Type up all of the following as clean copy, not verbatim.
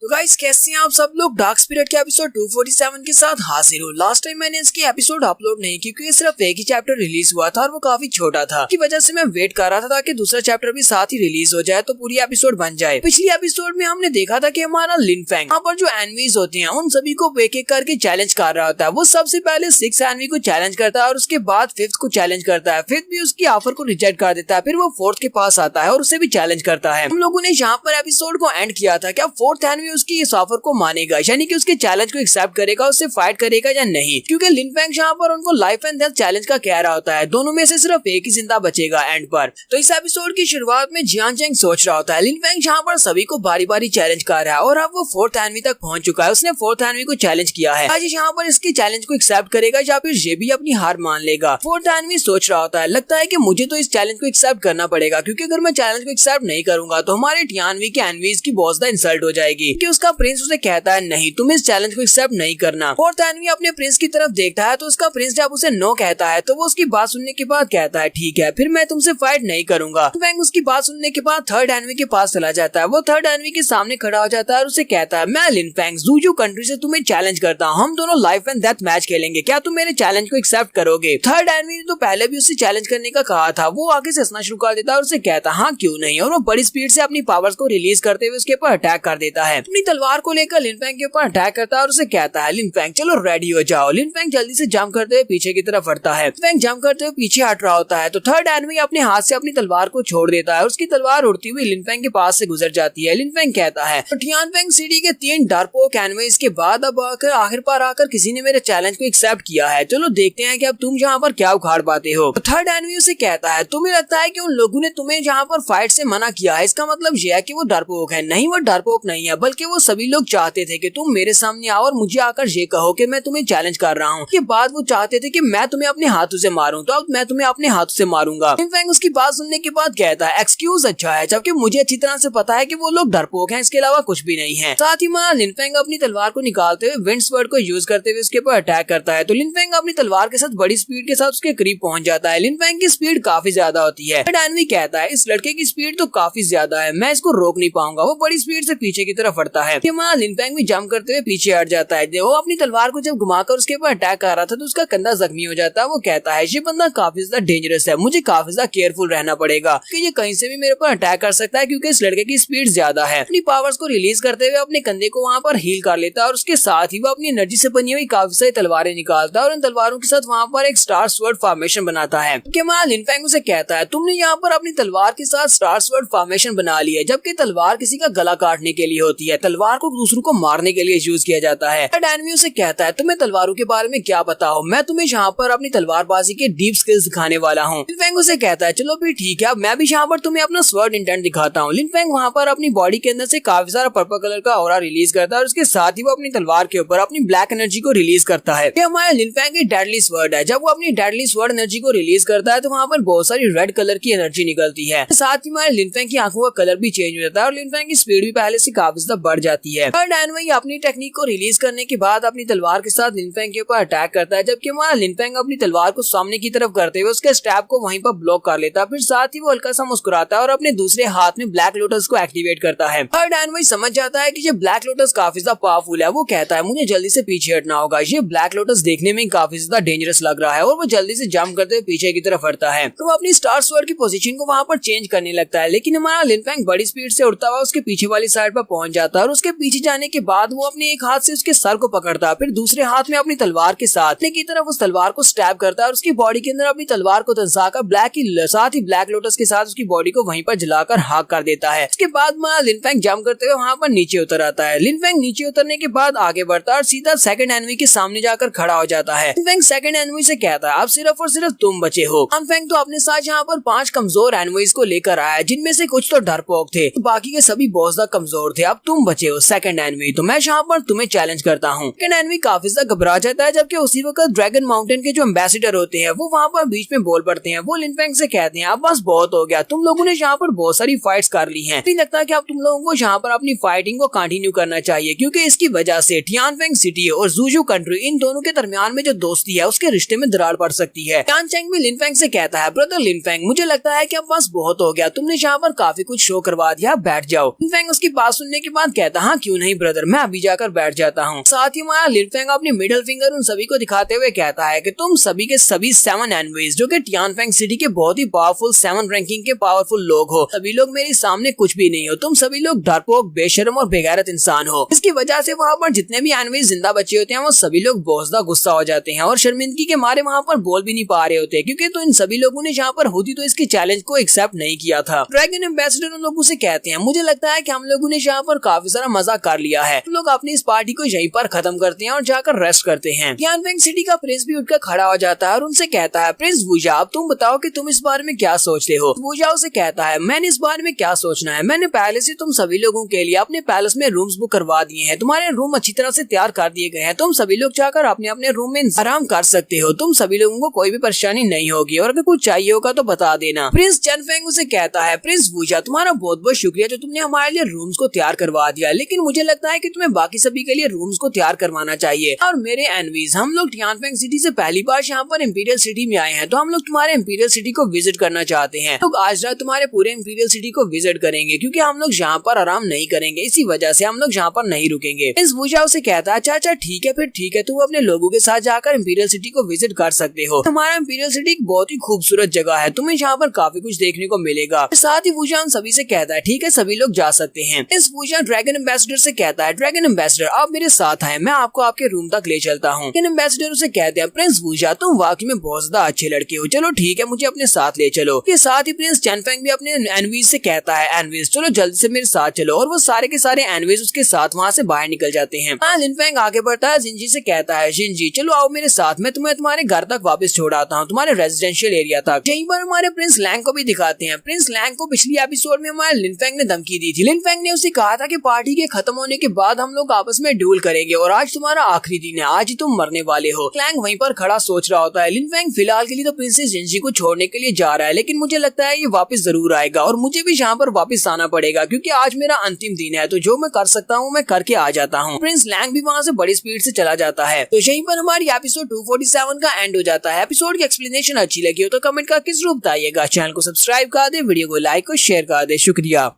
तो गाइस कैसे हैं आप सब लोग। डार्क स्पिरिट के एपिसोड 247 के साथ हाजिर हूँ। लास्ट टाइम मैंने इसकी एपिसोड अपलोड नहीं क्योंकि सिर्फ एक ही चैप्टर रिलीज हुआ था और वो काफी छोटा था, की वजह से मैं वेट कर रहा था ताकि दूसरा चैप्टर भी साथ ही रिलीज हो जाए तो पूरी एपिसोड बन जाए। पिछली एपिसोड में हमने देखा था कि हमारा लिन फेंग यहाँ पर जो एनवीज होते हैं उन सभी को एक एक करके चैलेंज कर रहा होता है। वो सबसे पहले 6 एनवी को चैलेंज करता है और उसके बाद 5th को चैलेंज करता है। 5th भी उसकी ऑफर को रिजेक्ट कर देता है। फिर वो 4th के पास आता है और उसे भी चैलेंज करता है। हम लोगों ने यहाँ पर एपिसोड को एंड किया था। क्या 4th एनवी उसकी इस ऑफर को मानेगा, यानी कि उसके चैलेंज को एक्सेप्ट करेगा, उससे फाइट करेगा या नहीं, क्योंकि लिन फेंग यहाँ पर उनको लाइफ एंड डेथ चैलेंज का कह रहा होता है। दोनों में से सिर्फ एक ही जिंदा बचेगा एंड पर। तो इस एपिसोड की शुरुआत में जियान चेंग सोच रहा होता है लिन फेंग यहाँ पर सभी को बारी बारी चैलेंज कर रहा है और अब वो 4th एनवी तक पहुंच चुका है। उसने 4th एनवी को चैलेंज किया है। आज यहाँ पर इसके चैलेंज को एक्सेप्ट करेगा या फिर ये भी अपनी हार मान लेगा। 4th एनवी सोच रहा होता है लगता है कि मुझे तो इस चैलेंज को एक्सेप्ट करना पड़ेगा, क्योंकि अगर मैं चैलेंज को एक्सेप्ट नहीं करूंगा तो हमारे टियानवी के एनवीज की बहुत ज्यादा इंसल्ट हो जाएगी। कि उसका प्रिंस उसे कहता है नहीं, तुम इस चैलेंज को एक्सेप्ट नहीं करना। 4th एनवी अपने प्रिंस की तरफ देखता है तो उसका प्रिंस जब उसे नो कहता है तो वो उसकी बात सुनने के बाद कहता है ठीक है, फिर मैं तुमसे फाइट नहीं करूंगा। फेंग उसकी बात सुनने के बाद 3rd एनवी के पास चला जाता है। वो 3rd एनवी के सामने खड़ा हो जाता है और उसे कहता है मैं लिन फेंग ज़ूजू कंट्री से तुम्हें चैलेंज करता हूँ, हम दोनों लाइफ एंड डेथ मैच खेलेंगे, क्या तुम मेरे चैलेंज को एक्सेप्ट करोगे। 3rd एनवी ने तो पहले भी उससे चैलेंज करने का कहा था। वो आगे से हंसना शुरू कर देता है और उसे कहता है हाँ क्यों नहीं, और वो बड़ी स्पीड से अपनी पावर्स को रिलीज करते हुए उसके ऊपर अटैक कर देता है। अपनी तलवार को लेकर लिन फेंग के ऊपर अटैक करता है और उसे कहता है लिन फेंग चलो रेडी हो जाओ। लिन फेंग जल्दी से जंप करते हुए पीछे की तरफ हटता है। फेंग जंप करते हुए पीछे हट रहा होता है तो 3rd एनवी अपने हाथ से अपनी तलवार को छोड़ देता है। उसकी तलवार उड़ती हुई लिन फेंग के पास से गुजर जाती है। लिन फेंग कहता है टियानफेंग सिटी के 3 डरपोक एनवीज के बाद अब आखिर पर आकर किसी ने मेरे चैलेंज को एक्सेप्ट किया है। चलो देखते हैं कि अब तुम यहाँ पर क्या उखाड़ पाते हो। तो 3rd एनवी उसे कहता है तुम्हें लगता है कि उन लोगों ने तुम्हें यहाँ पर फाइट से मना किया है, इसका मतलब यह है कि वो डरपोक है। नहीं, वो डरपोक नहीं है, बल्कि वो सभी लोग चाहते थे कि तुम मेरे सामने आओ और मुझे आकर ये कहो कि मैं तुम्हें चैलेंज कर रहा हूँ। के बाद वो चाहते थे कि मैं तुम्हें अपने हाथों से मारूं, तो अब मैं तुम्हें अपने हाथों से मारूंगा। लिन फेंग उसकी बात सुनने के बाद कहता है एक्सक्यूज अच्छा है, जबकि मुझे अच्छी तरह से पता है कि वो लोग डरपोक हैं, इसके अलावा कुछ भी नहीं है। साथ ही लिन फेंग अपनी तलवार को निकालते हुए विंड स्वर्ड को यूज करते हुए उसके ऊपर अटैक करता है। तो लिन फेंग अपनी तलवार के साथ बड़ी स्पीड के साथ उसके करीब पहुंच जाता है। लिन फेंग की स्पीड काफी ज्यादा होती है। 3rd एनवी कहता है इस लड़के की स्पीड तो काफी ज्यादा है, मैं इसको रोक नहीं पाऊंगा। वो बड़ी स्पीड से पीछे की तरफ हटता है। लिन फेंग भी जंप करते हुए पीछे हट जाता है। वो अपनी तलवार को जब घुमाकर उसके ऊपर अटैक कर रहा था तो उसका कंधा जख्मी हो जाता है। वो कहता है ये बंदा काफी ज्यादा डेंजरस है, मुझे काफी ज्यादा केयरफुल रहना पड़ेगा कि ये कहीं से भी मेरे ऊपर अटैक कर सकता है, क्योंकि इस लड़के की स्पीड ज्यादा है। अपनी पावर्स को रिलीज करते हुए अपने कंधे को वहाँ पर हील कर लेता है और उसके साथ ही वो अपनी एनर्जी से बनी हुई काफी सारी तलवारें निकालता है और इन तलवारों के साथ वहाँ पर एक स्टार स्वॉर्ड फॉर्मेशन बनाता है। लिन फेंग उसे कहता है तुमने यहाँ पर अपनी तलवार के साथ स्टार स्वॉर्ड फॉर्मेशन बना ली है, जबकि तलवार किसी का गला काटने के लिए होती है, तलवार को दूसरों को मारने के लिए यूज किया जाता है। 3rd एनवी उसे कहता है तुम्हें तलवारों के बारे में क्या पता हो, मैं तुम्हें यहाँ पर अपनी तलवारबाजी के डीप स्किल्स दिखाने वाला हूँ। लिन फेंग उसे कहता है चलो भी ठीक है, मैं भी यहाँ पर तुम्हें अपना स्वर्ड इंटेंट दिखाता हूँ। लिन फेंग वहाँ पर अपनी बॉडी के अंदर से काफी सारा पर्पल कलर का ऑरा रिलीज करता है और उसके साथ ही वो अपनी तलवार के ऊपर अपनी ब्लैक एनर्जी को रिलीज करता है। ये हमारा लिन फेंग की डेडली स्वर्ड है। जब वो अपनी डेडली स्वर्ड एनर्जी को रिलीज करता है तो वहाँ पर बहुत सारी रेड कलर की एनर्जी निकलती है। साथ ही हमारे लिन फेंग की आंखों का कलर भी चेंज हो जाता है और लिन फेंग की स्पीड भी पहले से काफी ज्यादा बढ़ जाती है। 3rd एनवी अपनी टेक्निक को रिलीज करने के बाद अपनी तलवार के साथ लिन फेंग के ऊपर अटैक करता है, जबकि हमारा लिन फेंग अपनी तलवार को सामने की तरफ करते हुए उसके स्टैब को वहीं पर ब्लॉक कर लेता है। फिर साथ ही वो हल्का सा मुस्कुराता है और अपने दूसरे हाथ में ब्लैक लोटस को एक्टिवेट करता है। 3rd एनवी समझ जाता है कि ये ब्लैक लोटस काफी ज्यादा पावरफुल है। वो कहता है मुझे जल्दी से पीछे हटना होगा, ये ब्लैक लोटस देखने में काफी ज्यादा डेंजरस लग रहा है, और वो जल्दी से जंप करते हुए पीछे की तरफ हटता है। तो वो अपनी स्टार स्वॉर्ड की पोजीशन को वहाँ पर चेंज करने लगता है, लेकिन हमारा लिन फेंग बड़ी स्पीड से उड़ता हुआ उसके पीछे वाली साइड पर पहुंच जाता है और उसके पीछे जाने के बाद वो अपने एक हाथ से उसके सर को पकड़ता है, फिर दूसरे हाथ में अपनी तलवार के साथ की तरफ उस तलवार को स्टैब करता है और उसकी बॉडी के अंदर अपनी तलवार को धंसाकर साथ ही ब्लैक लोटस के साथ उसकी बॉडी को वहीं पर जलाकर हाक कर देता है। इसके बाद लिन फेंग जंप करते हुए वहाँ पर नीचे उतर आता है। लिन फेंग नीचे उतरने के बाद आगे बढ़ता है और सीधा 2nd एनवी के सामने जाकर खड़ा हो जाता है। लिन फेंग 2nd एनवी से कहता है अब सिर्फ और सिर्फ तुम बचे हो। लिन फेंग तो अपने साथ यहाँ पर 5 कमजोर एनवीज को लेकर आया, जिनमें से कुछ तो डरपोक थे, तो बाकी के सभी बहुत ज्यादा कमजोर थे। अब तुम बचे हो 2nd एनवी, तो मैं यहाँ पर तुम्हें चैलेंज करता हूँ। 2nd एनवी काफी ज्यादा घबरा जाता है, जबकि उसी वक्त ड्रैगन माउंटेन के जो एम्बेसडर होते हैं वो वहाँ पर बीच में बोल पड़ते हैं। वो लिन फेंग से कहते हैं अब बस बहुत हो गया, तुम लोगों ने यहाँ पर बहुत सारी फाइट्स कर ली हैं, नहीं लगता कि अब तुम लोगों को यहाँ पर अपनी फाइटिंग को कंटिन्यू करना चाहिए, क्योंकि इसकी वजह से टियानफेंग सिटी और ज़ूजू कंट्री इन दोनों के दरमियान में जो दोस्ती है उसके रिश्ते में दरार पड़ सकती है। जियान चेंग भी लिन फेंग से कहता है ब्रदर लिन फेंग, मुझे लगता है कि अब बस बहुत हो गया, तुमने यहाँ पर काफी कुछ शो करवा दिया, बैठ जाओ। लिन फेंग उसकी बात सुनने के बाद कहता हाँ क्यों नहीं ब्रदर, मैं अभी जाकर बैठ जाता हूँ। साथ ही हमारा लिनफेंग अपनी मिडिल फिंगर उन सभी को दिखाते हुए कहता है कि तुम सभी के सभी 7 एनवीज जो कि टियानफेंग सिटी के बहुत ही पावरफुल 7 रैंकिंग के पावरफुल लोग हो, सभी लोग मेरे सामने कुछ भी नहीं हो। तुम सभी लोग डरपोक, बेशर्म और बेगैरत इंसान हो। इसकी वजह से वहाँ पर जितने भी एनवीज जिंदा बचे होते हैं वो सभी लोग बहुत ज्यादा गुस्सा हो जाते हैं और शर्मिंदगी के मारे वहाँ पर बोल भी नहीं पा रहे होते, क्योंकि तो इन सभी लोगों ने जहाँ पर होती तो इसके चैलेंज को एक्सेप्ट नहीं किया था। ड्रैगन एम्बेसडर उन लोगों से कहते हैं मुझे लगता है कि हम लोगों ने यहाँ पर काफी सारा मजा कर लिया है, हम लोग अपनी इस पार्टी को यहीं पर खत्म करते हैं और जाकर रेस्ट करते हैं। टियानफेंग सिटी का प्रिंस भी उठकर खड़ा हो जाता है और उनसे कहता है प्रिंस वुजा, अब तुम बताओ कि तुम इस बारे में क्या सोचते हो। वुजा उसे कहता है मैंने इस बारे में क्या सोचना है, मैंने पहले से तुम सभी लोगों के लिए अपने पैलेस में रूम्स बुक करवा दिए हैं, तुम्हारे रूम अच्छी तरह से तैयार कर दिए गए हैं, तुम सभी लोग जाकर अपने अपने रूम में आराम कर सकते हो, तुम सभी लोगों को कोई भी परेशानी नहीं होगी और अगर कुछ चाहिए होगा तो बता देना। प्रिंस चनफेंग उसे कहता है प्रिंस वुजा, तुम्हारा बहुत बहुत शुक्रिया जो तुमने हमारे लिए रूम्स को तैयार करवा दिया, लेकिन मुझे लगता है कि तुम्हें बाकी सभी के लिए रूम्स को तैयार करवाना चाहिए। और मेरे एनवीज, हम लोग टियानफेंग सिटी से पहली बार यहाँ पर इंपीरियल सिटी में आए हैं, तो हम लोग तुम्हारे इंपीरियल सिटी को विजिट करना चाहते हैं। तो आज रात तुम्हारे पूरे इंपीरियल सिटी को विजिट करेंगे, क्योंकि हम लोग यहाँ पर आराम नहीं करेंगे, इसी वजह से हम लोग यहाँ पर नहीं रुकेंगे। प्रिंस वुजा उसे कहता है चाचा ठीक है, फिर ठीक है, तुम अपने लोगों के साथ जाकर इंपीरियल सिटी को विजिट कर सकते हो। हमारा इंपीरियल सिटी एक बहुत ही खूबसूरत जगह है, तुम्हें यहाँ पर काफी कुछ देखने को मिलेगा। साथ ही वुजा उन सभी से कहता है ठीक है, सभी लोग जा सकते हैं। इस वुजा ड्रैगन एम्बेसडर से कहता है ड्रैगन एम्बेसडर आप मेरे साथ आए, मैं आपको आपके रूम तक ले चलता हूँ। ड्रैगन एम्बेसडर उसे कहते हैं प्रिंस वुजा, तुम वाकई में बहुत ज्यादा अच्छे लड़के हो, चलो ठीक है, मुझे अपने साथ ले चलो। के साथ ही प्रिंस चनफेंग भी अपने एनवीज से कहता है एनवीज चलो जल्दी से मेरे साथ चलो, और वो सारे के सारे एनवीज उसके साथ वहाँ से बाहर निकल जाते हैं। लिनफेंग आगे बढ़ता है, जिंजी से कहता है जिंजी चलो आओ मेरे साथ, मैं तुम्हें तुम्हारे घर तक वापस छोड़ाता हूँ, तुम्हारे रेजिडेंशियल एरिया तक। यहीं पर हमारे प्रिंस लैंग को भी दिखाते हैं। प्रिंस लैंग को पिछली एपिसोड में हमारे लिनफेंग ने धमकी दी थी। लिनफेंग ने उसे कहा था कि पार्टी के खत्म होने के बाद हम लोग आपस में ड्यूल करेंगे और आज तुम्हारा आखिरी दिन है, आज ही तुम मरने वाले हो। लैंग वहीं पर खड़ा सोच रहा होता है। लिनफेंग फिलहाल के लिए तो प्रिंसेस जिंजी को छोड़ने के लिए जा रहा है, लेकिन मुझे लगता है ये वापस जरूर आएगा और मुझे भी यहाँ पर वापस आना पड़ेगा, क्योंकि आज मेरा अंतिम दिन है, तो जो मैं कर सकता हूँ मैं करके आ जाता हूँ। प्रिंस लैंग भी वहाँ से बड़ी स्पीड से चला जाता है। तो यहीं पर हमारी एपिसोड 247 का एंड हो जाता है। एपिसोड की एक्सप्लेनेशन अच्छी लगी हो तो कमेंट करके जरूर बताइएगा। चैनल को सब्सक्राइब कर दे, वीडियो को लाइक और शेयर कर दे। शुक्रिया।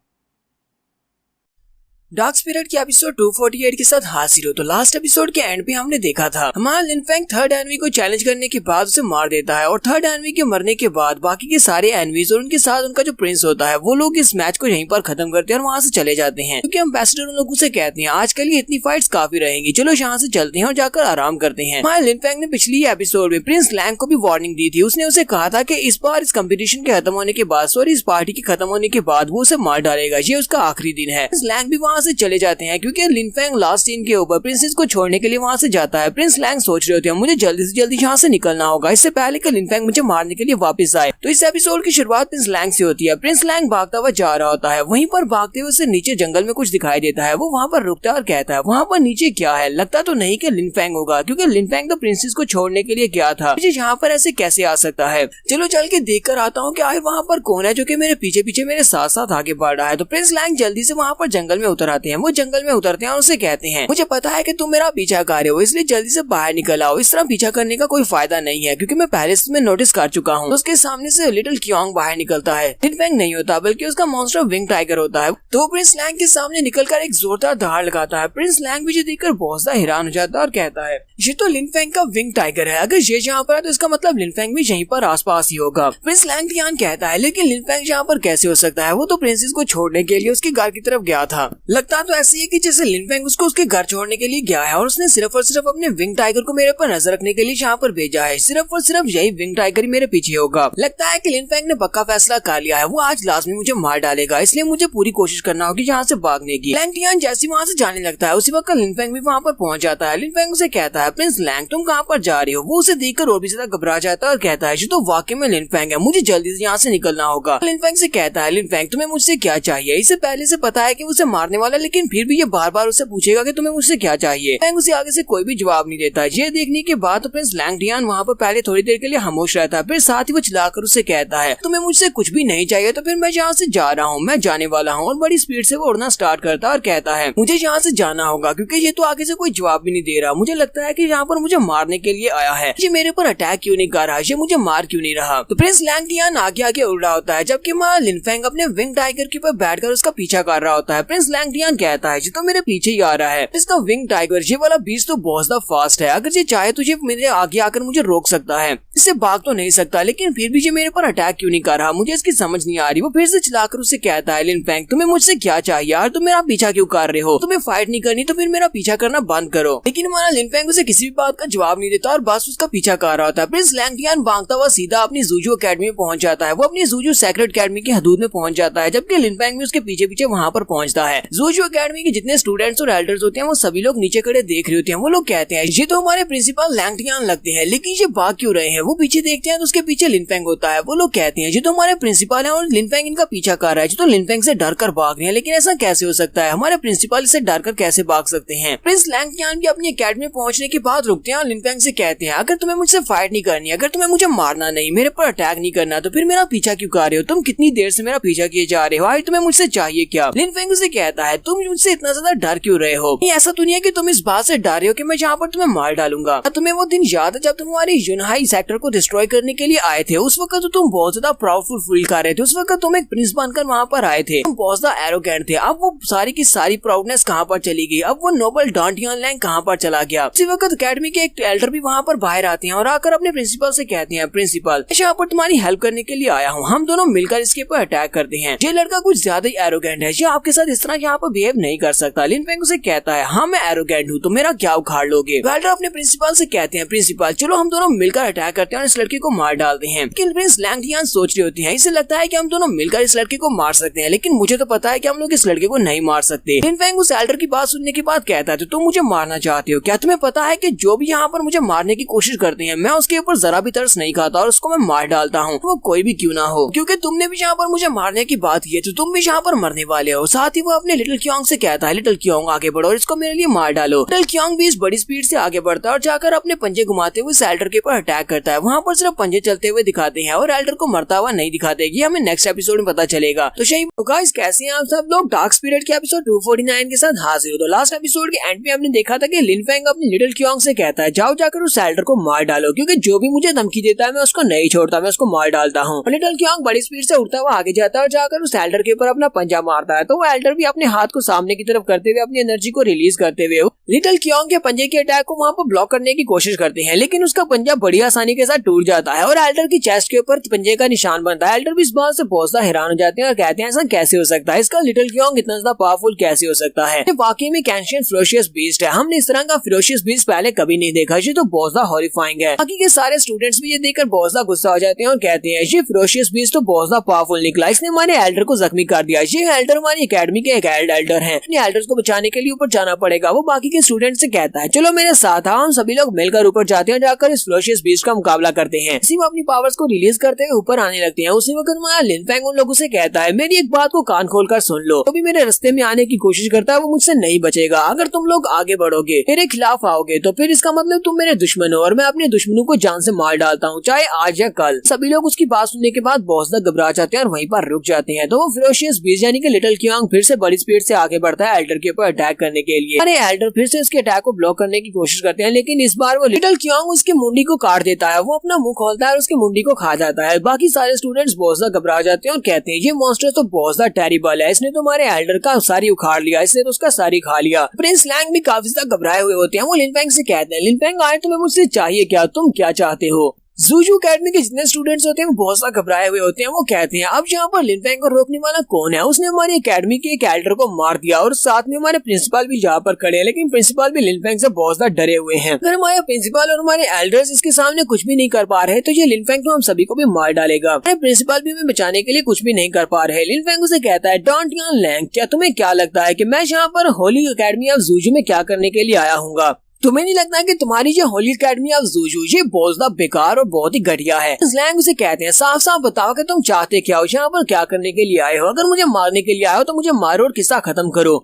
डार्क स्पिरिट की एपिसोड 248 के साथ हाजिर हो। तो लास्ट एपिसोड के एंड पे हमने देखा था हमारा लिनफेंग थर्ड एनवी को चैलेंज करने के बाद उसे मार देता है और थर्ड एनवी के मरने के बाद बाकी के सारे एनवीज और उनके साथ उनका जो प्रिंस होता है वो लोग इस मैच को यहीं पर खत्म करते हैं और वहाँ से चले जाते हैं, क्योंकि एम्बेसडर उन लोगों से कहते हैं आजकल ये इतनी फाइट्स काफी रहेंगी, चलो यहाँ से चलते हैं और जाकर आराम करते हैं। हमारे लिनफेंग ने पिछली एपिसोड में प्रिंस लैंग को भी वार्निंग दी थी। उसने उसे कहा था कि इस बार इस कंपटीशन के खत्म होने के बाद इस पार्टी के खत्म होने के बाद वो उसे मार डालेगा, ये उसका आखिरी दिन है। लैंग भी वहाँ से चले जाते हैं क्योंकि लिनफेंग लास्ट सीन के ऊपर प्रिंसेस को छोड़ने के लिए वहाँ से जाता है। प्रिंस लैंग सोच रहे होते हैं मुझे जल्दी से जल्दी यहाँ से निकलना होगा, इससे पहले कि लिनफेंग मुझे मारने के लिए वापस आए। तो इस एपिसोड की शुरुआत प्रिंस लैंग से होती है। प्रिंस लैंग भागता हुआ जा रहा होता है, वहीं पर भागते हुए उसे नीचे जंगल में कुछ दिखाई देता है। वो वहाँ पर रुकता है और कहता है वहाँ पर नीचे क्या है, लगता तो नहीं कि लिनफेंग होगा, क्योंकि लिनफेंग तो प्रिंसेस को छोड़ने के लिए गया था, मुझे यहाँ पर ऐसे कैसे आ सकता है। चलो चल के देख कर आता हूँ कि आखिर वहाँ पर कौन है जो कि मेरे पीछे पीछे मेरे साथ साथ आगे बढ़ रहा है। तो प्रिंस लैंग जल्दी से वहाँ पर जंगल में उतर आते हैं। वो जंगल में उतरते हैं और उसे कहते हैं मुझे पता है कि तुम मेरा पीछा कर रहे हो, इसलिए जल्दी से बाहर निकल आओ, इस तरह पीछा करने का कोई फायदा नहीं है, क्योंकि मैं पहले से नोटिस कर चुका हूँ। तो उसके सामने से लिटिल क्योंग बाहर निकलता है। लिनफेंग नहीं होता बल्कि उसका मॉन्स्टर विंग टाइगर होता है। तो प्रिंस लैंग के सामने निकलकर एक जोरदार दहाड़ लगाता है। प्रिंस लैंग भी देखकर बहुत ज्यादा हैरान हो जाता है और कहता है ये तो लिनफेंग का विंग टाइगर है, अगर ये यहाँ पर है तो इसका मतलब लिनफेंग भी यहीं पर आसपास ही होगा। प्रिंस लैंग ध्यान कहता है लेकिन लिनफेंग यहाँ पर कैसे हो सकता है, वो तो प्रिंसेस को छोड़ने के लिए उसके घर की तरफ गया था। लगता तो ऐसे ही कि जैसे लिनफेंग उसको उसके घर छोड़ने के लिए गया है और उसने सिर्फ और सिर्फ अपने विंग टाइगर को मेरे पर नजर रखने के लिए यहाँ पर भेजा है, सिर्फ और सिर्फ यही विंग टाइगर ही मेरे पीछे होगा। लगता है कि लिनफेंग ने पक्का फैसला कर लिया है, वो आज लास्ट में मुझे मार डालेगा, इसलिए मुझे पूरी कोशिश करना होगी यहाँ से भागने की। लैंग टियान जैसे वहाँ से जाने लगता है उसी वक्त लिनफेंग भी वहाँ पर पहुंच जाता है। लिनफेंग उसे कहता है प्रिंस लैंग तुम कहाँ पर जा रहे हो। वो उसे देखकर और भी ज्यादा घबरा जाता है और कहता है ये तो वाकई में लिनफेंग है, मुझे जल्दी से यहाँ से निकलना होगा। लिनफेंग से कहता है लिनफेंग तुम्हें मुझसे क्या चाहिए। इसे पहले से पता है कि उसे मारने वाला, लेकिन फिर भी ये बार बार उसे पूछेगा कि तुम्हें मुझसे क्या चाहिए। लिनफेंग उसे आगे से कोई भी जवाब नहीं देता। ये देखने के बाद तो प्रिंस लैंग टियान वहाँ पर पहले थोड़ी देर के लिए खामोश रहता है, फिर साथ ही वो चिल्लाकर उसे कहता है तुम्हें मुझसे कुछ भी नहीं चाहिए तो फिर मैं यहाँ से जा रहा हूँ, मैं जाने वाला हूँ। और बड़ी स्पीड से वो उड़ना स्टार्ट करता है और कहता है मुझे यहाँ से जाना होगा, क्योंकि ये तो आगे से कोई जवाब भी नहीं दे रहा। मुझे लगता है कि यहाँ पर मुझे मारने के लिए आया है, ये मेरे पर अटैक क्यों नहीं कर रहा, ये मुझे मार क्यों नहीं रहा। तो प्रिंस लैंग टियान आगे आगे उड़ रहा होता है, जबकि लिनफेंग अपने विंग टाइगर के ऊपर बैठकर उसका पीछा कर रहा होता है। प्रिंस लैंग लैंगटियान कहता है, ये तो मेरे पीछे ही आ रहा है। इसका विंग टाइगर ये वाला बीस्ट तो बहुत ज्यादा फास्ट है, अगर ये चाहे तो ये मेरे आगे आकर मुझे रोक सकता है। इससे भाग तो नहीं सकता, लेकिन फिर भी ये मेरे पर अटैक क्यों नहीं कर रहा, मुझे इसकी समझ नहीं आ रही। वो फिर से चिल्लाकर उसे कहता है, लिन फेंग तुम्हें मुझसे क्या चाहिए यार, तुम मेरा पीछा क्यों कर रहे हो, तुम्हें फाइट नहीं करनी तो फिर मेरा पीछा करना बंद करो। लेकिन हमारा लिन फेंग उसे किसी भी बात का जवाब नहीं देता और बस उसका पीछा कर रहा होता है। प्रिंस लैंगटियान भागता हुआ सीधा अपनी जूजू अकेडमी में पहुंच जाता है। वो अपनी जूजू सेक्रेट अकेडमी की हदूद में पहुंच जाता है, जबकि लिन फेंग भी उसके पीछे पीछे वहां पर पहुंचता है। जूजू अकेडमी के जितने स्टूडेंट्स और एल्डर्स होते हैं वो सभी लोग नीचे खड़े देख रहे होते हैं। वो लोग कहते हैं ये तो हमारे प्रिंसिपल लैंगटियान लगते हैं, लेकिन ये भाग क्यों रहे हैं। वो पीछे देखते हैं तो उसके पीछे लिन फेंग होता है। वो लोग कहते हैं ये तो हमारे प्रिंसिपल है और लिन फेंग इनका पीछा कर रहा है, जो तो लिन फेंग से डर कर भाग रहे हैं। लेकिन ऐसा कैसे हो सकता है, हमारे प्रिंसिपल से डर कर कैसे भाग सकते हैं। प्रिंस लैंगटियान भी अपनी अकेडमी में पहुंचने के बाद रुकते हैं और लिन फेंग से कहते हैं अगर तुम्हें मुझसे फाइट नहीं करनी, अगर तुम्हें मुझे मारना नहीं, मेरे पर अटैक नहीं करना, तो फिर मेरा पीछा क्यों कर रहे हो, तुम कितनी देर से मेरा पीछा किए जा रहे हो, आज तुम्हें मुझसे चाहिए क्या। लिन फेंग उसे कहता है तुम मुझसे इतना ज्यादा डर क्यों रहे हो, ऐसा तो नहीं है कि तुम इस बात से डर रहे हो कि मैं यहाँ पर तुम्हें मार डालूंगा। तुम्हें वो दिन याद है जब तुम हमारे यूनहाई सेक्टर को डिस्ट्रॉय करने के लिए आए थे, उस वक्त तो तुम बहुत ज्यादा प्राउडफुल फील कर रहे थे, उस वक्त तुम एक प्रिंस बनकर वहाँ पर आए थे, तुम बहुत ज्यादा एरोगेंट थे। अब वो सारी की सारी प्राउडनेस कहाँ पर चली गई, अब वो नोबल डांटियान लैंग कहाँ पर चला गया। उसी वक्त अकेडमी के एक एल्डर भी वहाँ पर बाहर आते हैं और आकर अपने प्रिंसिपल से कहते हैं प्रिंसिपल यहाँ पर तुम्हारी हेल्प करने के लिए आया हूँ, हम दोनों मिलकर इसके ऊपर अटैक करते हैं। ये लड़का कुछ ज्यादा ही एरोगेंट है, ये आपके साथ इस तरह यहाँ पर बिहेव नहीं कर सकता। लिन फेंग उसे कहता है हाँ मैं एरोगेंट हूँ तो मेरा क्या उखाड़ लोगे। एल्डर अपने प्रिंसिपल से कहते हैं प्रिंसिपल चलो हम दोनों मिलकर अटैक करते हैं और इस लड़के को मार डालते हैं। लेकिन प्रिंस लैंगटियान सोच रही होती है, इसे लगता है कि हम दोनों मिलकर इस लड़के को मार सकते हैं, लेकिन मुझे तो पता है कि हम लोग इस लड़के को नहीं मार सकते। लिन फेंग उस एल्डर की बात सुनने के बाद कहता है तो तुम मुझे मारना चाहते हो क्या, तुम्हें पता है कि जो भी यहाँ पर मुझे मारने की कोशिश करते हैं मैं उसके ऊपर जरा भी तरस नहीं खाता और उसको मैं मार डालता हूँ, वो कोई भी क्यों ना हो, क्योंकि तुमने भी यहाँ पर मुझे मारने की बात की है तो तुम भी यहाँ पर मरने वाले हो। साथ ही वो अपने लिटिल क्योंग से कहता है लिटिल क्योंग आगे बढ़ो और इसको मेरे लिए मार डालो। लिटिल क्योंग भी इस बड़ी स्पीड से आगे बढ़ता है और जाकर अपने पंजे घुमाते हुए एल्डर के ऊपर अटैक करता है। वहाँ पर सिर्फ पंजे चलते हुए दिखाते हैं और एल्डर को मरता हुआ नहीं दिखाते, ये हमें नेक्स्ट एपिसोड में पता चलेगा। तो सही गाइस कैसे हैं आप सब लोग, डार्क स्पिरिट के एपिसोड 249 के साथ हाजिर हो। तो लास्ट एपिसोड के एंड में हमने देखा था कि लिन फेंग अपने लिटिल क्योंग से कहता है जाओ जाकर उस एल्डर को मार डालो, क्योंकि जो भी मुझे धमकी देता है मैं उसको नहीं छोड़ता, मैं उसको मार डालता हूँ। लिटिल क्योंग बड़ी स्पीड से उड़ता हुआ आगे जाता है और जाकर उस एल्डर के ऊपर अपना पंजा मारता है। तो वो एल्डर भी अपने हाथ को सामने की तरफ करते हुए अपनी एनर्जी को रिलीज करते हुए लिटिल क्योंग के पंजे के अटैक को वहाँ पर ब्लॉक करने की कोशिश करते हैं, लेकिन उसका पंजा बड़ी आसानी के साथ टूट जाता है और एल्डर की चेस्ट के ऊपर पंजे का निशान बनता है। एल्डर भी इस बात से बहुत ज्यादा हैरान हो जाते हैं और कहते हैं ऐसा कैसे हो सकता है, इसका लिटिल क्योंग इतना ज्यादा पावरफुल कैसे हो सकता है, वाकई में कैंशियन फेरोशियस बीस्ट है, हमने इस तरह का फेरोशियस बीस्ट पहले कभी नहीं देखा, ये तो बहुत ज्यादा हॉरिफाइंग है। बाकी के सारे स्टूडेंट्स भी ये देखकर बहुत ज्यादा गुस्सा हो जाते हैं और कहते हैं ये फेरोशियस बीस्ट तो बहुत ज्यादा पावरफुल निकला, इसने हमारे एल्डर को जख्मी कर दिया, ये एल्डर हमारी एकेडमी के एक एल्डर है, अपने एल्डर्स को बचाने के लिए ऊपर जाना पड़ेगा। वो बाकी के स्टूडेंट से कहता है चलो मेरे साथ आओ, हम सभी लोग मिलकर ऊपर जाते हैं, जाकर इस फेरोशियस बीस्ट का मुकाबला करते हैं। इसी में अपनी पावर्स को रिलीज करते हुए ऊपर आने लगते हैं। उसी वक्त हमारा लिन फेंग उन लोगों से कहता है मेरी एक बात को कान खोलकर सुन लो, तो भी मेरे रास्ते में आने की कोशिश करता है वो मुझसे नहीं बचेगा। अगर तुम लोग आगे बढ़ोगे मेरे खिलाफ आओगे तो फिर इसका मतलब तुम मेरे दुश्मन हो और मैं अपने दुश्मनों को जान से मार डालता हूँ, चाहे आज या कल। सभी लोग उसकी बात सुनने के बाद बहुत ज्यादा घबरा जाते हैं और वहीं पर रुक जाते हैं। तो वो फेरोशियस बीस्ट यानी कि लिटिल क्योंग फिर से बड़ी स्पीड से आगे बढ़ता है एल्डर के ऊपर अटैक करने के लिए। अरे एल्डर फिर से उसके अटैक को ब्लॉक करने की कोशिश करते हैं, लेकिन इस बार वो लिटिल क्योंग उसकी मुंडी को काट देता है। वो अपना मुंह खोलता है और उसकी मुंडी को खा जाता है। बाकी सारे स्टूडेंट्स बहुत ज्यादा घबरा जाते हैं और कहते हैं ये मॉन्स्टर तो बहुत ज्यादा टेरिबल है, इसने तो हमारे एल्डर का सारी उखाड़ लिया, इसने तो उसका सारी खा लिया। प्रिंस लैंग भी काफी ज्यादा घबराए हुए होते हैं। वो लिन फेंग से कहते हैं लिन फेंग आए तुम्हें मुझसे चाहिए क्या, तुम क्या चाहते हो। जूजू अकेडमी के जितने स्टूडेंट्स होते हैं वो बहुत ज्यादा घबराए हुए होते हैं। वो कहते हैं अब यहाँ पर लिन फेंग को रोकने वाला कौन है, उसने हमारी अकेडमी के एक एल्डर को मार दिया और साथ में हमारे प्रिंसिपल भी यहाँ पर खड़े हैं, लेकिन प्रिंसिपल भी लिन फेंग से बहुत ज्यादा डरे हुए हैं। अगर हमारे प्रिंसिपल और हमारे एल्डर्स इसके सामने कुछ भी नहीं कर पा रहे तो ये लिन फेंग तो हम सभी को भी मार डालेगा। हमारे प्रिंसिपल भी हमें बचाने के लिए कुछ भी नहीं कर पा रहे। लिन फेंग उसे कहता है डांटियान लैंग क्या तुम्हें क्या लगता है कि मैं यहाँ पर होली अकेडमी ऑफ जूजू में क्या करने के लिए आया हूँ, तुम्हें नहीं लगता कि तुम्हारी जो होली अकेडमी ऑफ जूजू ये बहुत ज्यादा बेकार और बहुत ही घटिया है। लैंग उसे कहते हैं साफ साफ बताओ कि तुम चाहते क्या हो, यहाँ पर क्या करने के लिए आए हो, अगर मुझे मारने के लिए आए हो तो मुझे मारो और किस्सा खत्म करो।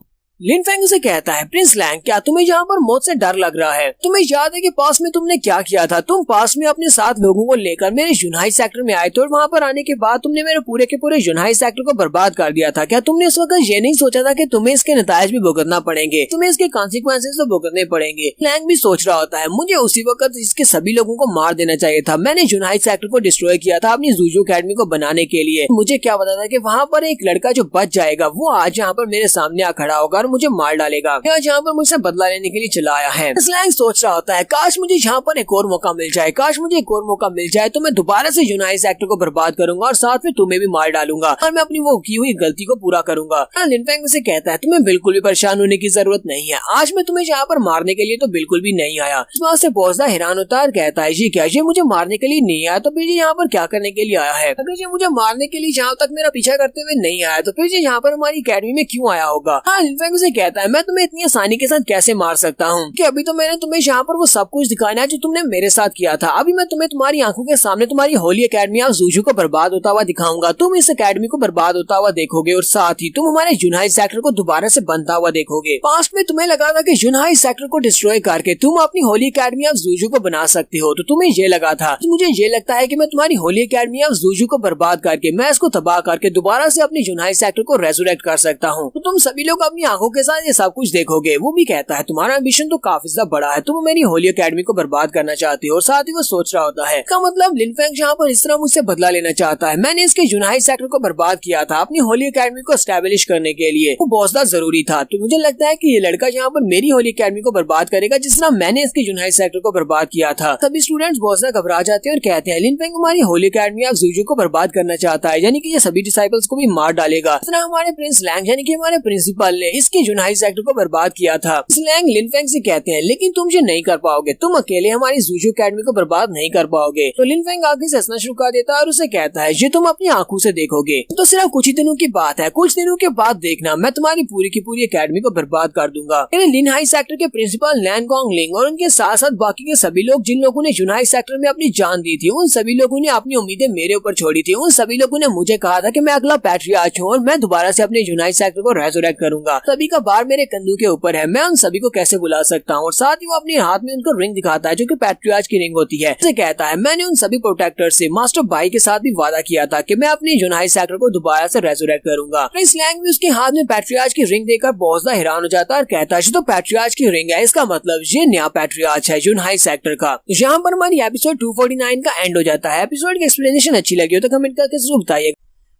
लिनफेंग उसे कहता है, प्रिंस लैंग क्या तुम्हें यहाँ पर मौत से डर लग रहा है? तुम्हें याद है कि पास में तुमने क्या किया था? तुम पास में अपने 7 लोगों को लेकर मेरे जुनहाई सेक्टर में आए थे और वहाँ पर आने के बाद तुमने मेरे पूरे के पूरे जुनहाई सेक्टर को बर्बाद कर दिया था। क्या तुमने इस वक्त ये नहीं सोचा था कि तुम्हें इसके नतायज भी भुगतना पड़ेंगे, तुम्हें इसके कॉन्सिक्वेंसेस तो भुगतने पड़ेंगे? लैंग भी सोच रहा होता है, मुझे उसी वक्त इसके सभी लोगों को मार देना चाहिए था। मैंने जुनहाई सेक्टर को डिस्ट्रॉय किया था अपनी जूजू अकेडमी को बनाने के लिए। मुझे क्या पता था कि वहाँ पर एक लड़का जो बच जाएगा वो आज यहाँ पर मेरे सामने आ खड़ा होगा और मुझे मार डालेगा। आज यहाँ पर मुझसे बदला लेने के लिए चला आया है। लैंग सोच रहा होता है, काश मुझे यहाँ पर एक और मौका मिल जाए, काश मुझे एक और मौका मिल जाए तो मैं दोबारा से जुनहाई सेक्टर को बर्बाद करूंगा और साथ में तुम्हें भी मार डालूंगा और मैं अपनी वो की हुई गलती को पूरा करूंगा। लिनफेंग उसे कहता है, तुम्हें बिल्कुल भी परेशान होने की जरूरत नहीं है, आज मैं तुम्हें यहाँ पर मारने के लिए तो बिल्कुल भी नहीं आया। वहाँ से पहुंचता हैरान होता है और कहता है, जी क्या ये मुझे मारने के लिए नहीं आया तो फिर ये यहाँ पर क्या करने के लिए आया है? अगर ये मुझे मारने के लिए जहाँ तक मेरा पीछा करते हुए नहीं आया तो फिर ये यहाँ पर हमारी अकेडमी में क्यों आया होगा? लिनफेंग उसे कहता है, मैं तुम्हें इतनी आसानी के साथ कैसे मार सकता हूँ कि अभी तो मैंने तुम्हें यहाँ पर वो सब कुछ दिखाना है जो तुमने मेरे साथ किया था। अभी मैं तुम्हें तुम्हारी आंखों के सामने तुम्हारी होली अकेडमी ऑफ जूजू को बर्बाद होता हुआ दिखाऊंगा। तुम इस अकेडमी को बर्बाद होता हुआ देखोगे और साथ ही तुम हमारे जुनहाई सेक्टर को दोबारा से बनता हुआ देखोगे। पास्ट में तुम्हें लगा था कि जुनहाई सेक्टर को डिस्ट्रॉय करके तुम अपनी होली अकेडमी ऑफ जूजू को बना सकते हो, तो तुम्हें ये लगा था। मुझे ये लगता है कि मैं तुम्हारी होली अकेडमी ऑफ जूजू को बर्बाद करके मैं इसको तबाह करके दोबारा से अपनी जुनहाई सेक्टर को रेजुरेक्ट कर सकता हूँ, तो तुम सभी लोग अपनी आंखों के साथ ये सब कुछ देखोगे। वो भी कहता है, तुम्हारा एम्बिशन तो काफी ज्यादा बड़ा है, तुम मेरी होली अकेडमी को बर्बाद करना चाहते हो। और साथ ही वो सोच रहा होता है, इसका मतलब लिनफेंग यहाँ पर इस तरह मुझसे बदला लेना चाहता है। मैंने इसके जुनहाई सेक्टर को बर्बाद किया था अपनी होली अकेडमी को एस्टेब्लिश करने के लिए, वो बहुत ज्यादा जरूरी था। तो मुझे लगता है कि ये लड़का यहाँ पर मेरी होली अकेडमी को बर्बाद करेगा जिस तरह मैंने इसके जुनहाई सेक्टर को बर्बाद किया था। सभी स्टूडेंट्स बहुत ज्यादा घबरा जाते हैं और कहते हैं, लिनफेंग हमारी होली अकेडमी ऑफ जूजू को बर्बाद करना चाहता है, यानी कि ये सभी डिसाइपल्स को भी मार डालेगा। इस तरह हमारे प्रिंस लैंग यानी कि हमारे प्रिंसिपल ने इसके जुनहाई सेक्टर को बर्बाद किया था। लैंग लिनफेंग से कहते हैं, लेकिन तुम ये नहीं कर पाओगे, तुम अकेले हमारी जूजू अकेडमी को बर्बाद नहीं कर पाओगे। तो लिनफेंग आगे से हंसना शुरू कर देता है और उसे कहता है, ये तुम अपनी आंखों से देखोगे, तो सिर्फ कुछ ही दिनों की बात है, कुछ दिनों के बाद देखना मैं तुम्हारी पूरी की पूरी अकेडमी को बर्बाद कर दूंगा। लिनहाई सेक्टर के प्रिंसिपल लैन गॉन्ग लिंग और उनके साथ साथ बाकी के सभी लोग जिन लोगों ने जुनहाई सेक्टर में अपनी जान दी थी, उन सभी लोगों ने अपनी उम्मीदें मेरे ऊपर छोड़ी थी। उन सभी लोगों ने मुझे कहा था कि मैं अगला पैट्रियार्च हूँ और मैं दोबारा से अपने जुनहाई सेक्टर को रेजुरेक्ट करूंगा। सभी का बार मेरे कंधों के ऊपर है, मैं उन सभी को कैसे बुला सकता हूँ? और साथ ही वो अपने हाथ में उनको रिंग दिखाता है जो कि पैट्रियार्च की रिंग होती है। उसे कहता है, मैंने उन सभी प्रोटेक्टर से मास्टर बाई के साथ भी वादा किया था कि मैं अपनी जुनहाई सेक्टर को दोबारा से रेजुरेक्ट करूंगा। प्रिंस लैंग भी उसके हाथ में पैट्रियार्च की रिंग देखकर बहुत ज्यादा हैरान हो जाता है और कहता है, तो पैट्रियार्च की रिंग है, इसका मतलब ये नया पैट्रियार्च है जुनहाई सेक्टर का। यहाँ पर हमारी एपिसोड 249 का एंड हो जाता है। एपिसोड की एक्सप्लेनेशन अच्छी लगी हो तो कमेंट करके जरूर बताइए।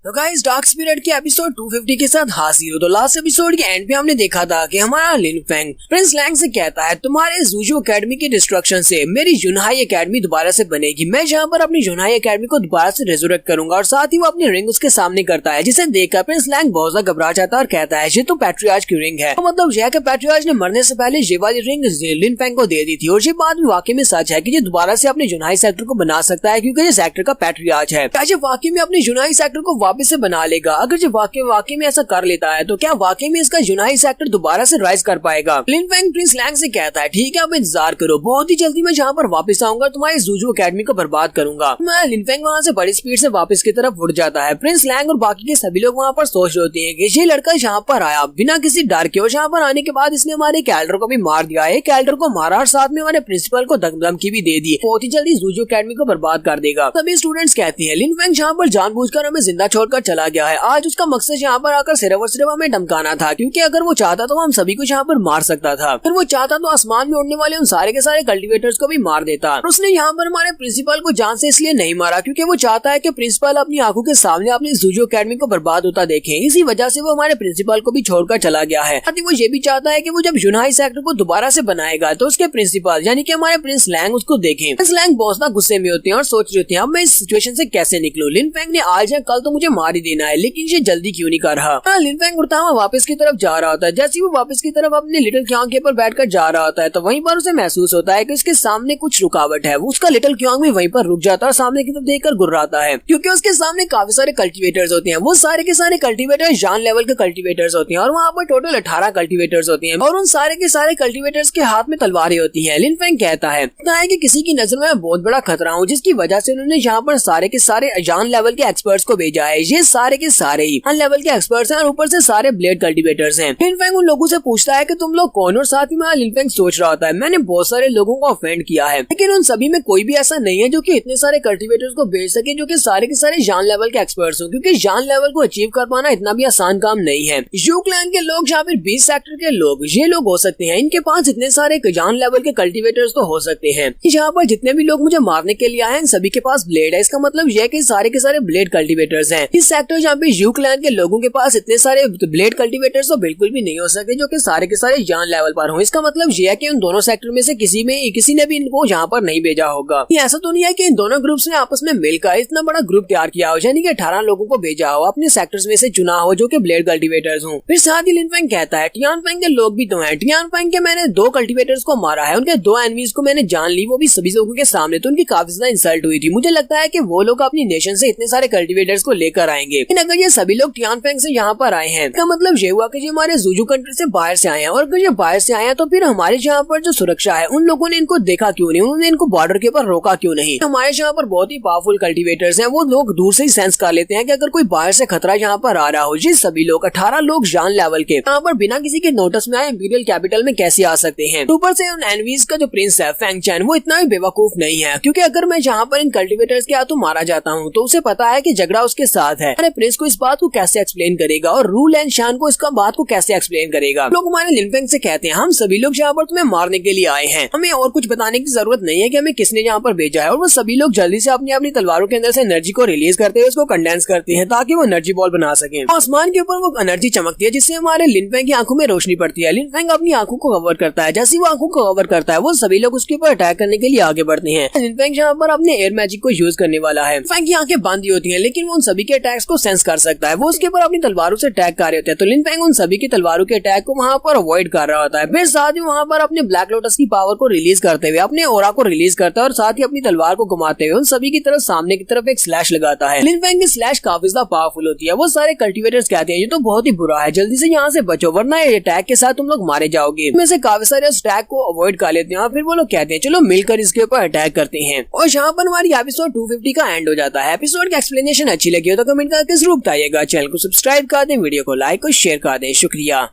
तो गाइस डार्क स्पिरिट के एपिसोड 250 के साथ हाजिर हो। तो लास्ट एपिसोड के एंड पे हमने देखा था कि हमारा लिनफेंग प्रिंस लैंग से कहता है, तुम्हारे जूजू अकेडमी की डिस्ट्रक्शन से मेरी जुनहाई अकेडमी दोबारा से बनेगी। मैं जहाँ पर अपनी जुनहाई अकेडमी को दोबारा से रेजुरेक्ट करूंगा। और साथ ही वो अपनी रिंग उसके सामने करता है, जिसे देखकर प्रिंस लैंग बहुत ज्यादा घबरा जाता है और कहता है, ये तो पैट्रियार्च की रिंग है। तो मतलब यह कि पैट्रियार्च ने मरने से पहले ये वाली रिंग लिनफेंग को दे दी थी। और ये बात भी वाकई में सच है कि ये दोबारा से अपने जुनहाई सेक्टर को बना सकता है क्योंकि ये सेक्टर का पैट्रियार्च है। क्या ये वाकई में अपने जुनहाई सेक्टर को वापस से बना लेगा? अगर जो वाकई में ऐसा कर लेता है तो क्या वाकई में इसका जुनहाई सेक्टर दोबारा से राइज कर पाएगा? लिनफेंग प्रिंस लैंग से कहता है, ठीक है अब इंतजार करो, बहुत ही जल्दी मैं जहाँ पर वापस आऊंगा तुम्हारी जूजू अकेडमी को बर्बाद करूंगा। मैं लिनफेंग वहाँ से बड़ी स्पीड से वापस की तरफ उड़ जाता है। प्रिंस लैंग और बाकी के सभी लोग वहाँ पर सोच रहे होते हैं कि ये लड़का यहाँ पर आया बिना किसी डर के और यहाँ पर आने के बाद इसने हमारे कैल्डर को भी मार दिया है, कैल्डर को मारा और साथ में हमारे प्रिंसिपल को धमकी भी दे दी, बहुत ही जल्दी जूजू अकेडमी को बर्बाद कर देगा। सभी स्टूडेंट्स कहते हैं लिनफेंग यहाँ पर जानबूझकर हमें जिंदा छोड़कर चला गया है। आज उसका मकसद यहाँ पर आकर सिर्फ और सिर्फ हमें धमकाना था, क्योंकि अगर वो चाहता तो हम सभी को यहाँ पर मार सकता था। फिर वो चाहता तो आसमान में उड़ने वाले उन सारे के सारे कल्टीवेटर्स को भी मार देता। और उसने यहाँ पर हमारे प्रिंसिपल को जान से इसलिए नहीं मारा क्योंकि वो चाहता है कि प्रिंसिपल अपनी आंखों के सामने अपनी जूजू अकेडमी को बर्बाद होता देखे। इसी वजह से वो हमारे प्रिंसिपल को भी छोड़कर चला गया है। वो ये भी चाहता है कि वो जब जुनहाई सेक्टर को दोबारा से बनाएगा तो उसके प्रिंसिपल यानी कि हमारे प्रिंस लैंग उसको देखें। प्रिंस लैंग बहुत ज्यादा गुस्से में होते हैं और सोच रहे होते हैं अब मैं इस सिचुएशन से कैसे निकलूं। लिनफेंग ने आज या कल तो मुझे मार ही देना है, लेकिन ये जल्दी क्यों नहीं कर रहा। लिनफेंग उड़ता हुआ वापस की तरफ जा रहा होता है। जैसे वो वापस की तरफ अपने लिटिल क्योंग के ऊपर बैठकर जा रहा होता है तो वहीं पर उसे महसूस होता है कि उसके सामने कुछ रुकावट है। उसका लिटिल क्योंग भी वहीं पर रुक जाता है और सामने की तरफ देखकर गुर्राता है क्योंकि उसके सामने काफी सारे कल्टीवेटर्स होते हैं। वो सारे के सारे कल्टीवेटर्स जान लेवल के कल्टीवेटर्स होते हैं और वहाँ पर टोटल 18 कल्टीवेटर्स होते हैं और उन सारे के सारे कल्टीवेटर्स के हाथ में तलवारें होती हैं। लिनफेंग कहता है कि किसी की नजर में बहुत बड़ा खतरा हूँ जिसकी वजह से उन्होंने यहाँ पर सारे के सारे जान लेवल के एक्सपर्ट्स को भेजा है। ये सारे के सारे ही हाई लेवल के एक्सपर्ट्स हैं और ऊपर से सारे ब्लेड कल्टिवेटर्स हैं। लिनफेंग उन लोगों से पूछता है कि तुम लोग कौन, और साथ ही में लिनफेंग सोच रहा होता है मैंने बहुत सारे लोगों को ऑफेंड किया है, लेकिन उन सभी में कोई भी ऐसा नहीं है जो कि इतने सारे कल्टिवेटर्स को बेच सके जो कि सारे के सारे जान लेवल के एक्सपर्ट्स हो, क्योंकि जान लेवल को अचीव कर पाना इतना भी आसान काम नहीं है। यू क्लैन के लोग या फिर 20 सेक्टर के लोग, ये लोग हो सकते हैं, इनके पास इतने सारे जान लेवल के कल्टिवेटर्स तो हो सकते हैं। यहाँ पर जितने भी लोग मुझे मारने के लिए आए हैं सभी के पास ब्लेड है, इसका मतलब यह कि सारे के सारे ब्लेड कल्टिवेटर्स हैं। इस सेक्टर जहाँ पे यू क्लैन के लोगों के पास इतने सारे ब्लेड कल्टिवेटर्स तो बिल्कुल भी नहीं हो सकते जो कि सारे के सारे जान लेवल पर हो। इसका मतलब यह है कि उन दोनों सेक्टर में से किसी ने भी इनको यहाँ पर नहीं भेजा होगा। ये ऐसा तो नहीं है कि इन दोनों ग्रुप्स ने आपस में मिलकर इतना बड़ा ग्रुप तैयार किया हो, यानी कि 18 लोगों को भेजा हो, अपने सेक्टर्स में से चुना हो जो कि ब्लेड कल्टिवेटर्स हो। फिर साथ ही लिनफेंग कहता है टियानफेंग के लोग भी तो हैं, टियानफेंग के मैंने 2 कल्टिवेटर्स को मारा है, उनके 2 एनिमीज को मैंने जान ली, वो भी सभी लोगों के सामने, तो उनकी काफी ज्यादा इंसल्ट हुई थी। मुझे लगता है कि वो लोग अपनी नेशन से इतने सारे कल्टिवेटर्स को लेकर आएंगे, लेकिन अगर ये सभी लोग टियानफेंग से यहाँ पर आए हैं, इसका मतलब ये हुआ कि ये हमारे जूजू कंट्री से बाहर से आए हैं, और अगर ये बाहर से आए हैं तो फिर हमारे यहाँ पर जो सुरक्षा है उन लोगों ने इनको देखा क्यों नहीं, उन्होंने इनको बॉर्डर के ऊपर रोका क्यों नहीं। हमारे यहाँ पर बहुत ही पावरफुल कल्टिवेटर्स हैं, वो लोग दूर से ही सेंस कर लेते हैं कि अगर कोई बाहर से खतरा यहाँ पर आ रहा हो। ये सभी लोग 18 लोग जान लेवल के यहाँ पर बिना किसी के नोटिस में आए इंपीरियल कैपिटल में कैसे आ सकते हैं। ऊपर से उन एनवीज का जो प्रिंस है फेंग चैन, वो इतना भी बेवकूफ नहीं है, क्योंकि अगर मैं यहाँ पर इन कल्टिवेटर्स के हाथों मारा जाता हूँ तो उसे पता है कि झगड़ा उसके साथ है। अरे प्रिंस को इस बात को कैसे एक्सप्लेन करेगा, और रूल एंड शान को इसका बात को कैसे एक्सप्लेन करेगा। लोग हमारे लिनफेंग से कहते हैं हम सभी लोग यहाँ पर तुम्हें मारने के लिए आए हैं, हमें और कुछ बताने की जरूरत नहीं है कि हमें किसने यहाँ पर भेजा है। और वो सभी लोग जल्दी से अपनी अपनी तलवारों के अंदर से एनर्जी को रिलीज करते हुए उसको कंडेंस करते हैं ताकि वो एनर्जी बॉल बना सके। आसमान के ऊपर वो एनर्जी चमकती है जिससे हमारे लिनफेंग की आंखों में रोशनी पड़ती है। लिनफेंग अपनी आंखों को कवर करता है, जैसे वो आंखों को कवर करता है वो सभी लोग उसके ऊपर अटैक करने के लिए आगे बढ़ते हैं। लिनफेंग यहाँ पर अपने एयर मैजिक को यूज करने वाला है। लिनफेंग की आंखें बंद होती हैं, लेकिन वो उन सभी के अटैक्स को सेंस कर सकता है। वो उसके ऊपर अपनी तलवारों से अटैक कर रहे होते हैं, तो लिनफेंग उन सभी की तलवारों के अटैक को वहाँ पर अवॉइड कर रहा होता है। फिर साथ ही वहाँ पर अपने ब्लैक लोटस की पावर को रिलीज करते हुए अपने ओरा को रिलीज करता है और साथ ही अपनी तलवार को घुमाते हुए उन सभी की तरफ सामने की तरफ एक स्लैश लगाता है। लिनफेंग की स्लैश काफी ज्यादा पावरफुल होती है। वो सारे कल्टिवेटर्स कहते हैं ये तो बहुत ही बुरा है, जल्दी से यहाँ से बचो वरना ये अटैक के साथ तुम लोग मारे जाओगे। में से काफी सारे अटैक को अवॉइड कर लेते हैं, फिर वो लोग कहते हैं चलो मिलकर इसके ऊपर अटैक करते हैं। और यहाँ पर हमारी एपिसोड 250 का एंड हो जाता है। एपिसोड की एक्सप्लेनेशन अच्छी लगी हो तो कमेंट करके जरूर बताइएगा। चैनल को सब्सक्राइब कर दें, वीडियो को लाइक और शेयर कर दें। शुक्रिया।